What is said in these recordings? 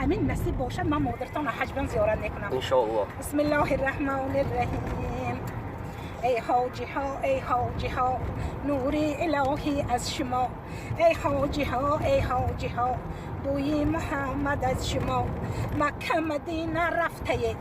همین نصیب باشد من مادرتان حج زیارت میکنم ان شاء الله. بسم الله الرحمن الرحیم. ای حاجی ها ای حاجی ها نوری الهی از شما، ای حاجی ها ای حاجی ها بوی محمد از شما. مکه مدینه رفته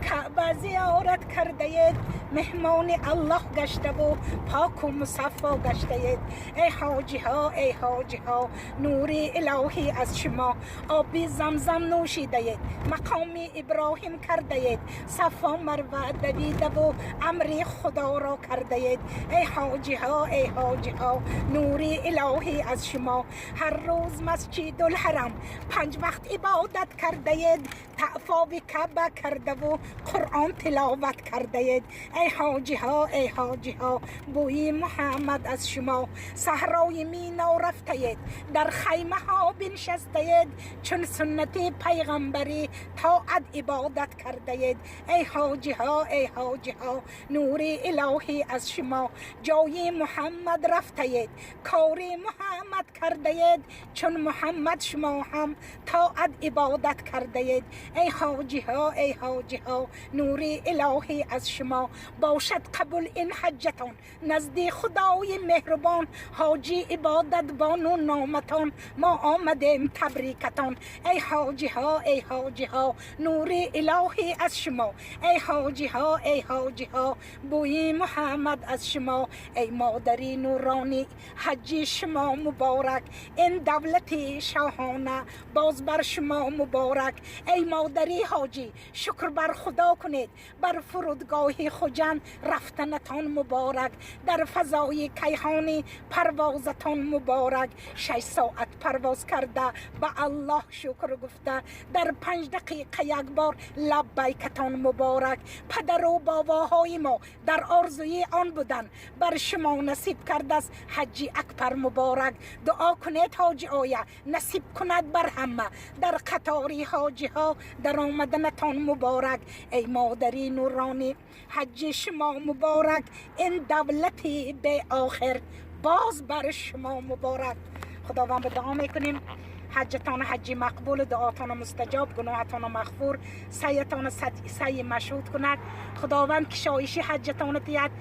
کعبه زیارت کرده، مهمان الله گشته و پاک و مصفا گشته. ای حاجی ها ای حاجی ها نوری الهی از شما، آبی زمزم نوشیده، مقام ابراهیم کرده، صفا مروه دویده و امر خدا را کرده. ای حاجی ها ای حاجی ها نوری الهی از شما، هر روز مسجد الحرم 5 وقت عبادت کرده، طواف کعبه کرده و قرآن تلاوت کرده. ای حاجی ها ای حاجی ها بوی محمد از شما، صحرای مینا رفته، در خیمه ها بنشسته، چون سنت پیغمبری طاعت عبادت کرده. ای حاجی ها ای حاجی ها نوری الهی از شما، جای محمد رفته، کار محمد کرده، چون محمد شما هم طاعت عبادت کرده. ای حاجی ها ای حاجی ها نوری الهی از شما، باشد قبول این حجتان نزد خدای مهربان، حاجی عبادت بانو نامتان ما آمدیم تبریکتان. ای حاجی ها ای حاجی ها نوری الهی از شما، ای حاجی ها ای حاجی ها بوی محمد از شما. ای مادری نورانی حج شما مبارک، این دولت شاهانه باز بر شما مبارک. ای مادری حاجی شکر بر خدا کنید، بر فرودگاه خوجند رفتنتان مبارک، در فضای کیهانی پروازتان مبارک. 6 ساعت پرواز کرده به الله شکر گفته، در 5 دقیقه یک بار لبیکتان مبارک. پدر و باباهای ما در آرزوی آن بودن، بر شما نصیب کرده است حج اکبر مبارک. دعا کنید حاجی آیا نصیب کند بر همه، در قطاری حاجی ها در آمدنتان مبارک. ای مادری نورانی حج شما مبارک، این دولتی به آخر باز بر شما مبارک. خداوند به دعا میکنیم حجتان حج مقبول، دعاتان مستجاب، گناهتان مغفور، سعیتان سعی مشهود کند. خداوند که شایشی حجتان تیاد،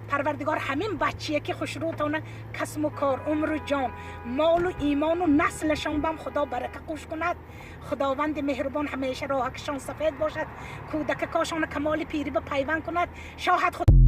پروردگار همین بچه‌ای که خوشروتانه کسب و کار، عمر و جان، مال و ایمان و نسلشان بم خدا برکت خوش کند. خداوند مهربان همیشه راهکشان سفید باشد، کودک کاشان کمال پیری به پیوند کند. شاهد خدا